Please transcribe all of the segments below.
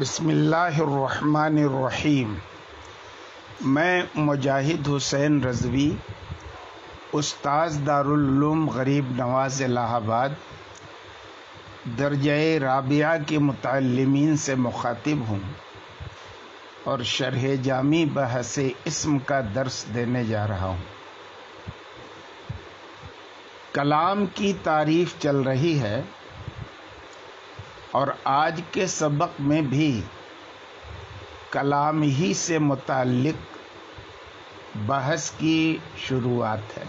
بسم اللہ الرحمن الرحیم۔ میں مجاہد حسین رضوی، استاذ دارالعلوم غریب نواز الہ آباد، درجہ رابعہ کے متعلمین سے مخاطب ہوں اور شرح جامی بحث اسم کا درس دینے جا رہا ہوں۔ کلام کی تعریف چل رہی ہے اور آج کے سبق میں بھی کلام ہی سے متعلق بحث کی شروعات ہے۔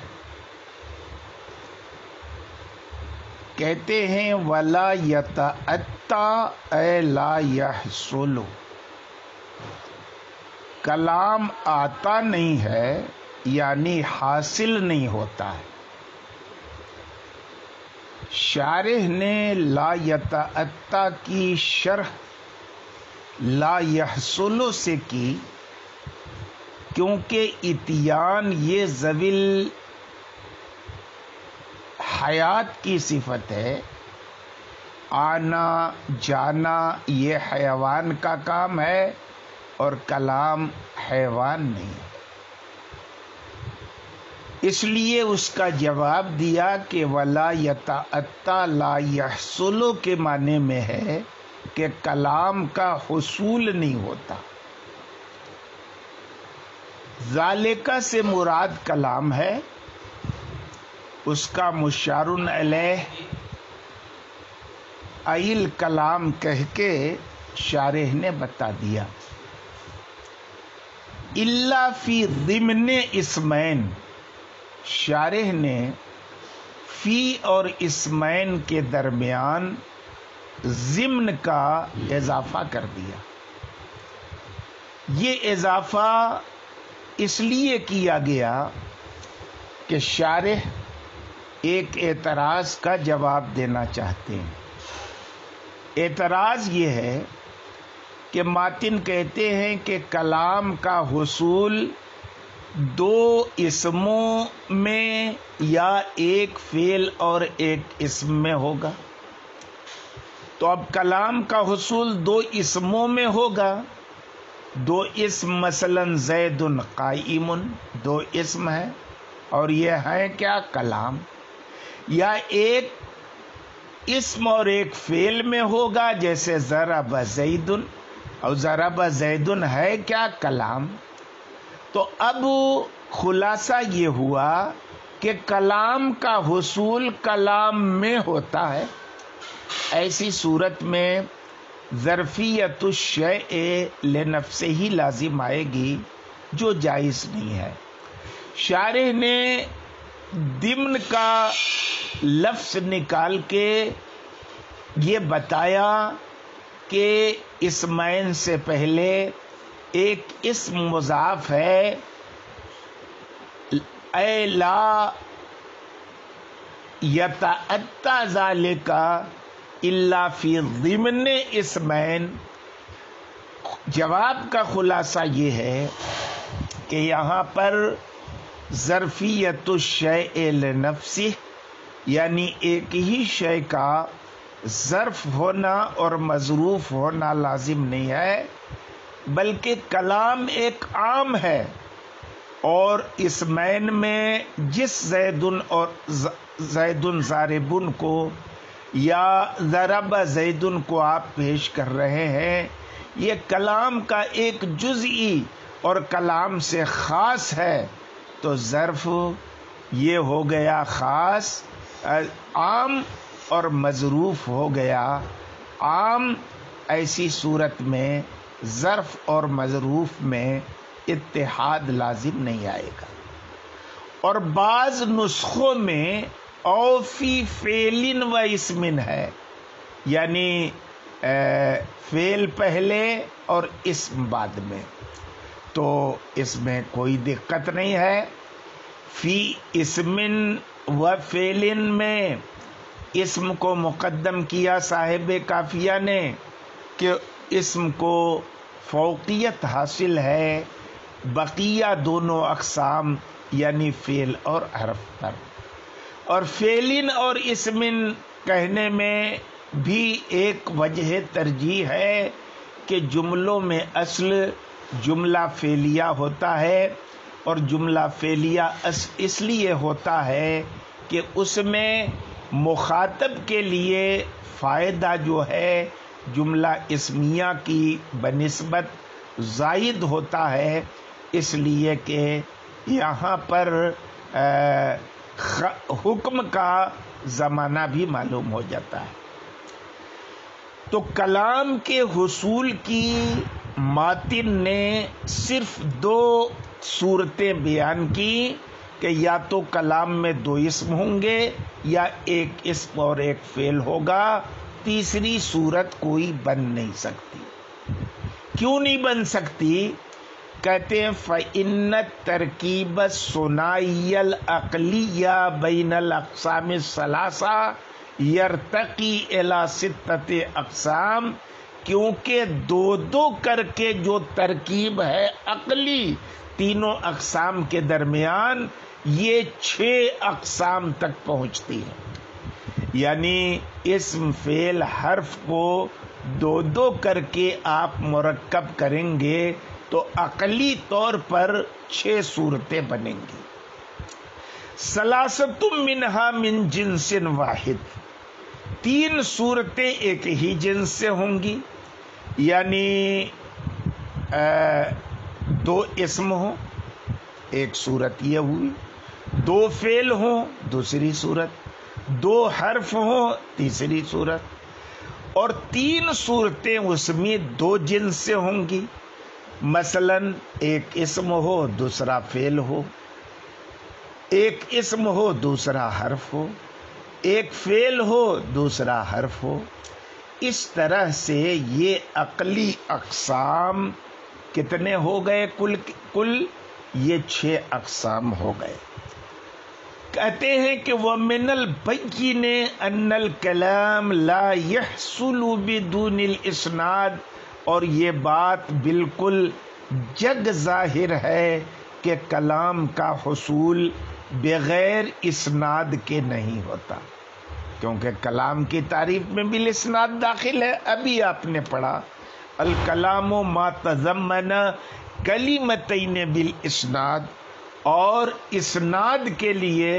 کہتے ہیں وَلَا يَتَأَتَّى اَيْ لَا يَحْصُلُ، کلام آتا نہیں ہے یعنی حاصل نہیں ہوتا ہے۔ شارح نے لا یتأتی کی شرح لا یحصل سے کی، کیونکہ اتیان یہ ذویل حیات کی صفت ہے، آنا جانا یہ حیوان کا کام ہے اور کلام حیوان نہیں۔ اس لیے اس کا جواب دیا کہ وَلَا يَتَأَتَّى لا يحصل کے معنی میں ہے کہ کلام کا حصول نہیں ہوتا۔ ذالکہ سے مراد کلام ہے، اس کا مشار الیہ ایل کلام کہہ کے شارح نے بتا دیا۔ الا فی ضمن اسمین، شارح نے فی اور اسمین کے درمیان ضمن کا اضافہ کر دیا۔ یہ اضافہ اس لیے کیا گیا کہ شارح ایک اعتراض کا جواب دینا چاہتے ہیں۔ اعتراض یہ ہے کہ ماتن کہتے ہیں کہ کلام کا حصول دو اسموں میں یا ایک فعل اور ایک اسم میں ہوگا، تو اب کلام کا حصول دو اسموں میں ہوگا۔ دو اسم مثلا زید قائم، دو اسم ہے اور یہ ہے کیا؟ کلام۔ یا ایک اسم اور ایک فعل میں ہوگا، جیسے ضرب زید، اور ضرب زید ہے کیا؟ کلام۔ تو اب خلاصہ یہ ہوا کہ کلام کا حصول کلام میں ہوتا ہے۔ ایسی صورت میں ظرفیت الشیء لنفسہ ہی لازم آئے گی، جو جائز نہیں ہے۔ شارح نے ضمن کا لفظ نکال کے یہ بتایا کہ اسمین سے پہلے ایک اسم مضاف ہے، اے لا یتأتی ذالک الا فی ضمن اسمین۔ جواب کا خلاصہ یہ ہے کہ یہاں پر ظرفیت الشیء لنفسہ یعنی ایک ہی شے کا ظرف ہونا اور مظروف ہونا لازم نہیں ہے، بلکہ کلام ایک عام ہے، اور اسمین میں جس زید اور زید ضارب کو یا ضرب زید کو آپ پیش کر رہے ہیں، یہ کلام کا ایک جزئی اور کلام سے خاص ہے، تو ظرف یہ ہو گیا خاص، عام اور مظروف ہو گیا عام۔ ایسی صورت میں ظرف اور مظروف میں اتحاد لازم نہیں آئے گا۔ اور بعض نسخوں میں او فی فعل و اسم ہے، یعنی فعل پہلے اور اسم بعد میں، تو اس میں کوئی دقت نہیں ہے۔ فی اسم و فعل میں اسم کو مقدم کیا صاحب کافیہ نے کہ اسم کو فوقیت حاصل ہے بقیہ دونوں اقسام یعنی فعل اور حرف پر، اور فعل اور اسم کہنے میں بھی ایک وجہ ترجیح ہے کہ جملوں میں اصل جملہ فعلیہ ہوتا ہے، اور جملہ فعلیہ اس لیے ہوتا ہے کہ اس میں مخاطب کے لیے فائدہ جو ہے جملہ اسمیہ کی بنسبت زائد ہوتا ہے، اس لیے کہ یہاں پر حکم کا زمانہ بھی معلوم ہو جاتا ہے۔ تو کلام کے حصول کی ماتن نے صرف دو صورتیں بیان کی کہ یا تو کلام میں دو اسم ہوں گے یا ایک اسم اور ایک فعل ہوگا، تیسری صورت کوئی بن نہیں سکتی۔ کیوں نہیں بن سکتی؟ کہتے ہیں فَإِنَّ التَّرْكِيبَ الثُّنَائِيَّ الْعَقْلِيَّ بَيْنَ الْأَقْسَامِ الثَّلَاثَةِ يَرْتَقِي إِلَى سِتَّةِ أَقْسَامٍ، کیونکہ دو دو کر کے جو ترکیب ہے عقلی تینوں اقسام کے درمیان، یہ 6 اقسام تک پہنچتی ہے۔ یعنی اسم فعل حرف کو دو دو کر کے آپ مرکب کریں گے تو عقلی طور پر 6 صورتیں بنیں گی۔ ثلاثۃ منہا من جنس واحد، 3 صورتیں ایک ہی جنس سے ہوں گی، یعنی 2 اسم ہوں، ایک صورت یہ ہوئی، 2 فعل ہوں، دوسری صورت، 2 حرف ہوں، تیسری صورت، اور 3 صورتیں اس میں 2 جنس سے ہوں گی۔ مثلا ایک اسم ہو دوسرا فعل ہو، ایک اسم ہو دوسرا حرف ہو، ایک فعل ہو دوسرا حرف ہو۔ اس طرح سے یہ عقلی اقسام کتنے ہو گئے؟ کل یہ 6 اقسام ہو گئے۔ کہتے ہیں کہ وَمِنَ الْبَيِّنِ أَنَّ الْكَلَامَ لَا يَحْصُلُ بِدُونِ الْإِسْنَادِ، اور یہ بات بالکل جگ ظاہر ہے کہ کلام کا حصول بغیر اسناد کے نہیں ہوتا، کیونکہ کلام کی تعریف میں بھی اسناد داخل ہے۔ ابھی آپ نے پڑھا الکلام ما تضمن کلمتین بالاسناد، اور اسناد کے لیے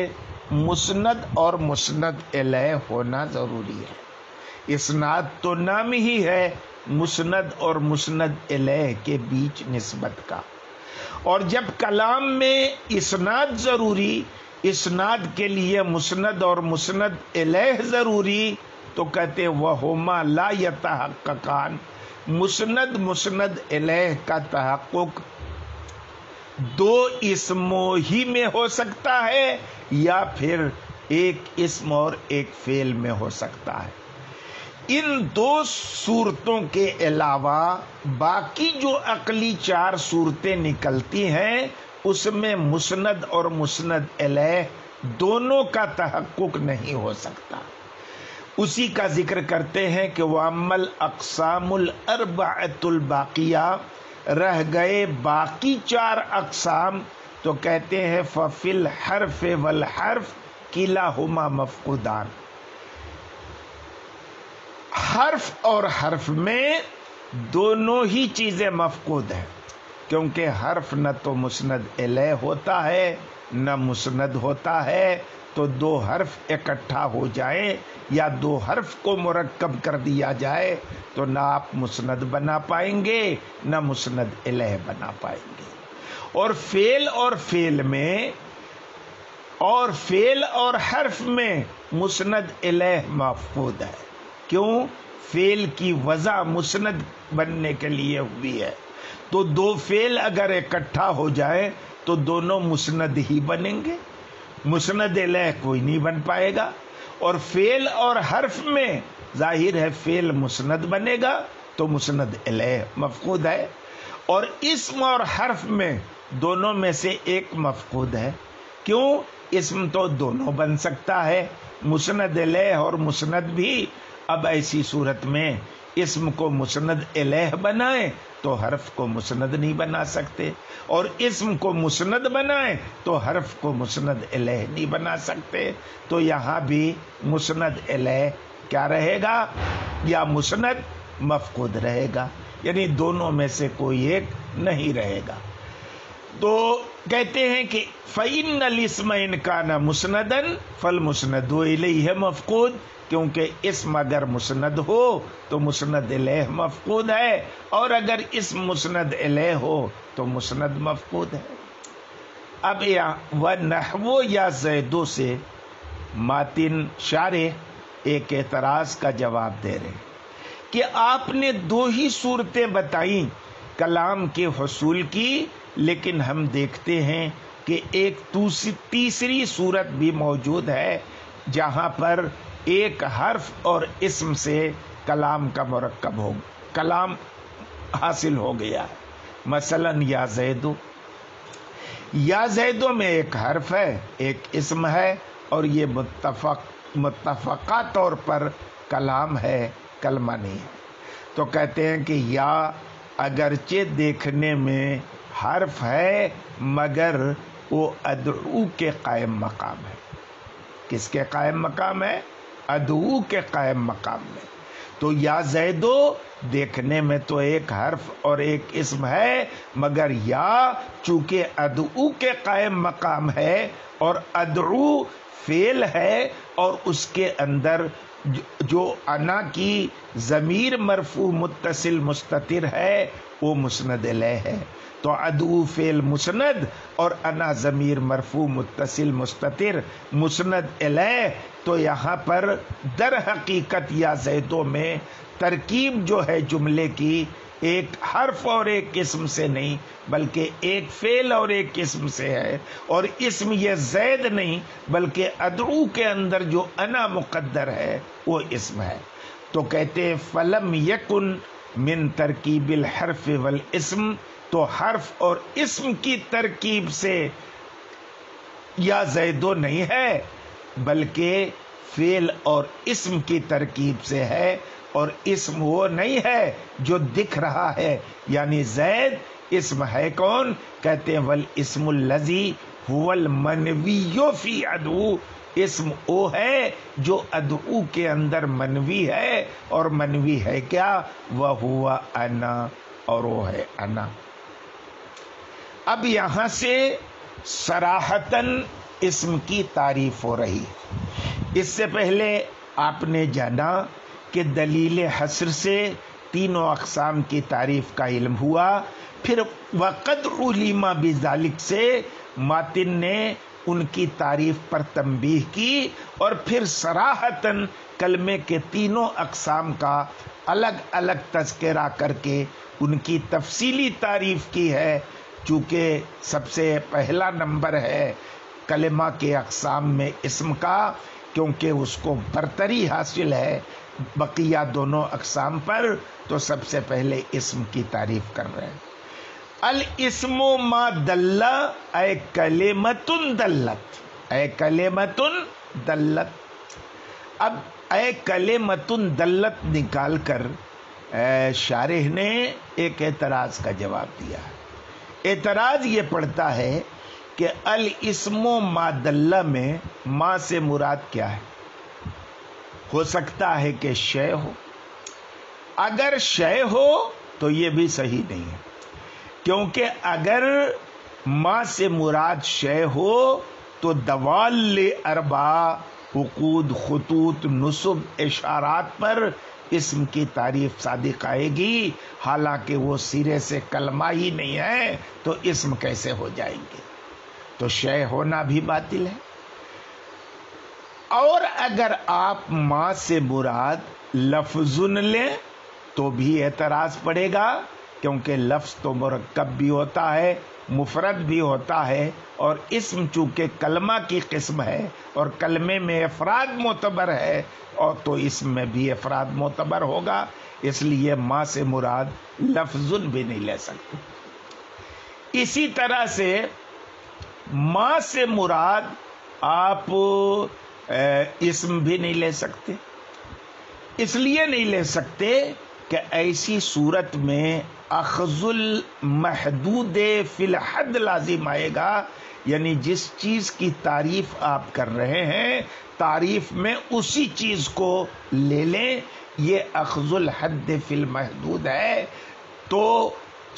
مسند اور مسند الیہ ہونا ضروری ہے۔ اسناد تو نام ہی ہے مسند اور مسند الیہ کے بیچ نسبت کا، اور جب کلام میں اسناد ضروری، اسناد کے لیے مسند اور مسند الیہ ضروری، تو کہتے وہما لا یتحققان، مسند مسند الیہ کا تحقق 2 اسموں ہی میں ہو سکتا ہے یا پھر ایک اسم اور ایک فعل میں ہو سکتا ہے۔ ان 2 صورتوں کے علاوہ باقی جو عقلی 4 صورتیں نکلتی ہیں اس میں مسند اور مسند الیہ دونوں کا تحقق نہیں ہو سکتا۔ اسی کا ذکر کرتے ہیں کہ وَأَمَّا الْأَقْسَامُ الْأَرْبَعَةُ الْبَاقِيَةُ، رہ گئے باقی 4 اقسام، تو کہتے ہیں فَفِي الْحَرْفِ وَالْحَرْفِ كِلَاهُمَا مَفْقُودَانِ، حرف اور حرف میں دونوں ہی چیزیں مفقود ہیں، کیونکہ حرف نہ تو مسند الیہ ہوتا ہے نہ مسند ہوتا ہے، تو 2 حرف اکٹھا ہو جائیں یا 2 حرف کو مرکب کر دیا جائے تو نہ آپ مسند بنا پائیں گے نہ مسند الیہ بنا پائیں گے۔ اور فعل میں اور فعل اور حرف میں مسند الیہ مفقود ہے۔ کیوں؟ فعل کی وضع مسند بننے کے لیے ہوئی ہے، تو 2 فعل اگر اکٹھا ہو جائے تو دونوں مسند ہی بنیں گے، مسند الیہ کوئی نہیں بن پائے گا۔ اور فعل اور حرف میں ظاہر ہے فعل مسند بنے گا تو مسند الیہ مفقود ہے، اور اسم اور حرف میں دونوں میں سے ایک مفقود ہے۔ کیوں؟ اسم تو دونوں بن سکتا ہے، مسند الیہ اور مسند بھی۔ اب ایسی صورت میں اسم کو مسند الیہ بنائیں تو حرف کو مسند نہیں بنا سکتے، اور اسم کو مسند بنائیں تو حرف کو مسند الیہ نہیں بنا سکتے۔ تو یہاں بھی مسند الیہ کیا رہے گا؟ یا مسند مفقود رہے گا۔ یعنی دونوں میں سے کوئی ایک نہیں رہے گا. تو کہتے ہیں کہ فَإِنَّ الْإِسْمَ إِنْ كَانَ مُسْنَدًا فَالْمُسْنَدُ إِلَيْهِ مَفْقُودٌ. کیونکہ اسم اگر مسند ہو تو مسند الیہ مفقود ہے، اور اگر اسم مسند الیہ ہو تو مسند مفقود ہے. اب وَنَحْوُ یا زیدو سے ماتن شارح ایک اعتراض کا جواب دے رہے ہیں کہ آپ نے دو ہی صورتیں بتائیں کلام کے حصول کی، لیکن ہم دیکھتے ہیں کہ ایک تیسری صورت بھی موجود ہے جہاں پر ایک حرف اور اسم سے کلام کا مرکب ہو کلام حاصل ہو گیا ہے. مثلا یا زیدو، یا زیدو میں ایک حرف ہے، ایک اسم ہے، اور یہ متفقہ طور پر کلام ہے، کلمہ نہیں ہے. تو کہتے ہیں کہ یا اگرچہ دیکھنے میں حرف ہے مگر وہ ادعو کے قائم مقام ہے. کس کے قائم مقام ہے؟ ادعو کے قائم مقام میں. تو یا زیدو دیکھنے میں تو ایک حرف اور ایک اسم ہے، مگر یا چونکہ ادعو کے قائم مقام ہے اور ادعو فعل ہے، اور اس کے اندر جو انا کی ضمیر مرفوع متصل مستتر ہے وہ مسند الیہ ہے. تو ادعو فعل مسند اور انا ضمیر مرفوع متصل مستتر مسند الیہ. تو یہاں پر در حقیقت یا زیدوں میں ترکیب جو ہے جملے کی ایک حرف اور ایک اسم سے نہیں بلکہ ایک فعل اور ایک اسم سے ہے، اور اسم یہ زید نہیں بلکہ ادعو کے اندر جو انا مقدر ہے وہ اسم ہے. تو کہتے ہیں فلم یکن من ترکیب الحرف والاسم، تو حرف اور اسم کی ترکیب سے یا زیدو نہیں ہے بلکہ فعل اور اسم کی ترکیب سے ہے، اور اسم وہ نہیں ہے جو دکھ رہا ہے. یعنی زید اسم ہے کون؟ کہتے ہیں والاسم الذی هو المنوی فی ادعو، اسم وہ ہے جو ادعو کے اندر منوی ہے، اور منوی ہے کیا؟ وہو انا، اور وہ ہے انا. اب یہاں سے صراحتاً اسم کی تعریف ہو رہی. اس سے پہلے آپ نے جانا کہ دلیل حصر سے تینوں اقسام کی تعریف کا علم ہوا. پھر وقد علم بذالک سے ماتن نے ان کی تعریف پر تنبیہ کی، اور پھر صراحتاً کلمے کے تینوں اقسام کا الگ الگ تذکرہ کر کے ان کی تفصیلی تعریف کی ہے. چونکہ سب سے پہلا نمبر ہے کلمہ کے اقسام میں اسم کا، کیونکہ اس کو برتری حاصل ہے بقیہ دونوں اقسام پر، تو سب سے پہلے اسم کی تعریف کر رہے ہیں. الاسم ما دل اے کلمۃ دلت، اے کلمۃ دلت. اب اے کلمۃ دلت نکال کر شارح نے ایک اعتراض کا جواب دیا. اعتراض یہ پڑتا ہے کہ الاسم ما دل میں ما سے مراد کیا ہے؟ ہو سکتا ہے کہ شے ہو. اگر شے ہو تو یہ بھی صحیح نہیں ہے، کیونکہ اگر ما سے مراد شے ہو تو دوال اربع عقود خطوط نصب اشارات پر اسم کی تعریف صادق آئے گی، حالانکہ وہ سرے سے کلمہ ہی نہیں ہے تو اسم کیسے ہو جائیں گے؟ تو شے ہونا بھی باطل ہے. اور اگر آپ ما سے مراد لفظ لیں تو بھی اعتراض پڑے گا، کیونکہ لفظ تو مرکب بھی ہوتا ہے، مفرد بھی ہوتا ہے، اور اسم چونکہ کلمہ کی قسم ہے اور کلمے میں افراد معتبر ہے، اور تو اسم میں بھی افراد معتبر ہوگا. اس لیے ما سے مراد لفظ بھی نہیں لے سکتے. اسی طرح سے ما سے مراد آپ اسم بھی نہیں لے سکتے. اس لیے نہیں لے سکتے کہ ایسی صورت میں اخذ المحدود فی الحد لازم آئے گا. یعنی جس چیز کی تعریف آپ کر رہے ہیں تعریف میں اسی چیز کو لے لیں، یہ اخذ الحد فی المحدود ہے. تو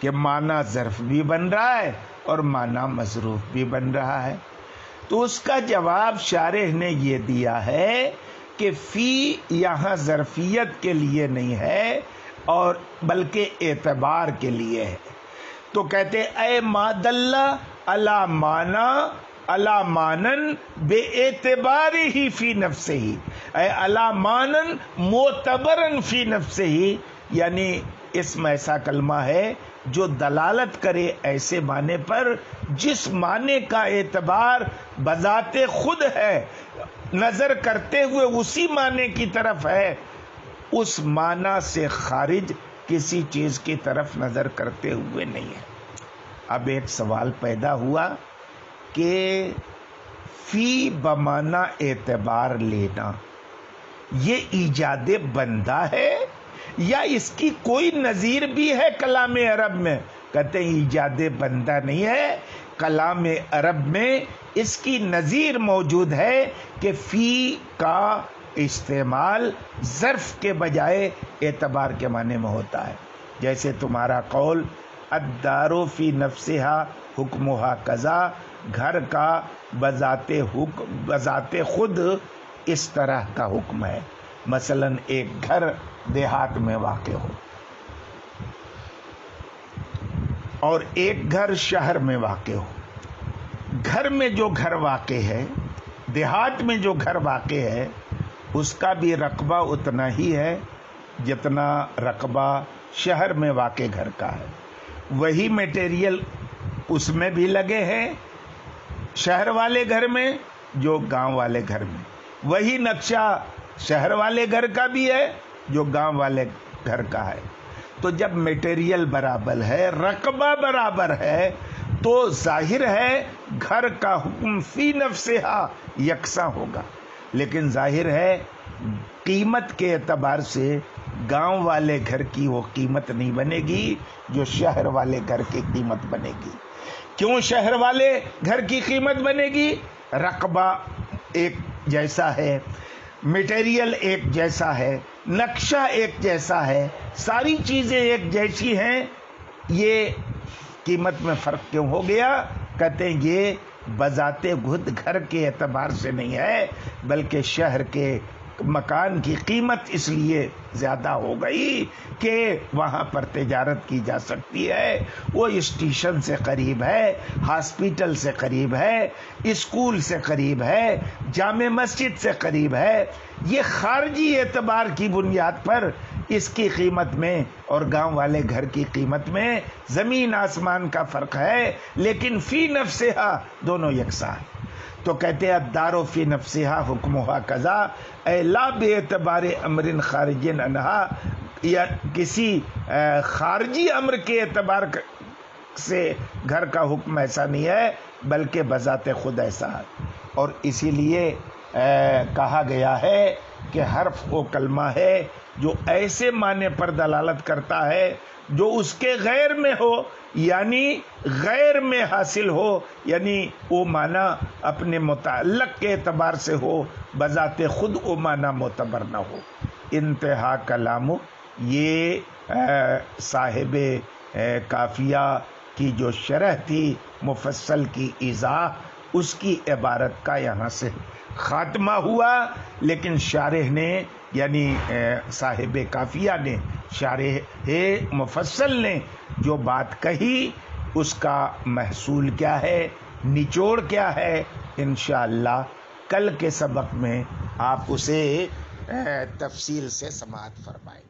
کہ معنی ظرف بھی بن رہا ہے اور معنی مظروف بھی بن رہا ہے؟ تو اس کا جواب شارح نے یہ دیا ہے کہ فی یہاں ظرفیت کے لیے نہیں ہے اور بلکہ اعتبار کے لیے ہے. تو کہتے اے ما دل علی معنی علی مانن بے اعتبار ہی فی نفسہ ہی، اے علی مانن معتبرن فی نفسہ ہی، یعنی اسم ایسا کلمہ ہے جو دلالت کرے ایسے معنی پر جس معنی کا اعتبار بذات خود ہے، نظر کرتے ہوئے اسی معنی کی طرف ہے، اس معنی سے خارج کسی چیز کی طرف نظر کرتے ہوئے نہیں ہے. اب ایک سوال پیدا ہوا کہ فی بمعنی اعتبار لینا یہ ایجاد بندہ ہے یا اس کی کوئی نظیر بھی ہے کلام عرب میں؟ کہتے ہیں ایجاد بندہ نہیں ہے، کلام عرب میں اس کی نظیر موجود ہے کہ فی کا استعمال ظرف کے بجائے اعتبار کے معنی میں ہوتا ہے. جیسے تمہارا قول الدار فی نفسہا حکمہا قضا، گھر کا بذات خود اس طرح کا حکم ہے. مثلا ایک گھر دیہات میں واقع ہو اور ایک گھر شہر میں واقع ہو. گھر میں جو گھر واقع ہے، دیہات میں جو گھر واقع ہے، اس کا بھی رقبہ اتنا ہی ہے جتنا رقبہ شہر میں واقع گھر کا ہے. وہی میٹیریل اس میں بھی لگے ہیں شہر والے گھر میں جو گاؤں والے گھر میں، وہی نقشہ شہر والے گھر کا بھی ہے جو گاؤں والے گھر کا ہے. تو جب میٹیریل برابر ہے، رقبہ برابر ہے، تو ظاہر ہے گھر کا حکم فی نفسہا یکساں ہوگا. لیکن ظاہر ہے قیمت کے اعتبار سے گاؤں والے گھر کی وہ قیمت نہیں بنے گی جو شہر والے گھر کی قیمت بنے گی. کیوں شہر والے گھر کی قیمت بنے گی؟ رقبہ ایک جیسا ہے، میٹیریل ایک جیسا ہے، نقشہ ایک جیسا ہے، ساری چیزیں ایک جیسی ہیں. یہ قیمت میں فرق کیوں ہو گیا؟ کہتے ہیں یہ بذات خود گھر کے اعتبار سے نہیں ہے، بلکہ شہر کے مکان کی قیمت اس لیے زیادہ ہو گئی کہ وہاں پر تجارت کی جا سکتی ہے، وہ اسٹیشن سے قریب ہے، ہاسپٹل سے قریب ہے، اسکول سے قریب ہے، جامع مسجد سے قریب ہے. یہ خارجی اعتبار کی بنیاد پر اس کی قیمت میں اور گاؤں والے گھر کی قیمت میں زمین آسمان کا فرق ہے، لیکن فی نفسہا دونوں یکساں ہیں. تو کہتے ہیں الدار فی نفسہا حکمہا قضا، اے لا بے اعتبار امر خارج عنہا، یا کسی خارجی امر کے اعتبار سے گھر کا حکم ایسا نہیں ہے بلکہ بذات خود ایسا ہے. اور اسی لیے کہا گیا ہے کہ حرف وہ کلمہ ہے جو ایسے معنی پر دلالت کرتا ہے جو اس کے غیر میں ہو، یعنی غیر میں حاصل ہو، یعنی وہ معنی اپنے متعلق کے اعتبار سے ہو، بذات خود وہ معنی معتبر نہ ہو. انتہا کلام، یہ صاحب کافیہ کی جو شرح تھی مفصل کی ایضاح، اس کی عبارت کا یہاں سے خاتمہ ہوا. لیکن شارح نے یعنی صاحب کافیہ نے، شارح مفصل نے جو بات کہی اس کا محصول کیا ہے، نچوڑ کیا ہے، انشاءاللہ کل کے سبق میں آپ اسے تفصیل سے سماعت فرمائیں.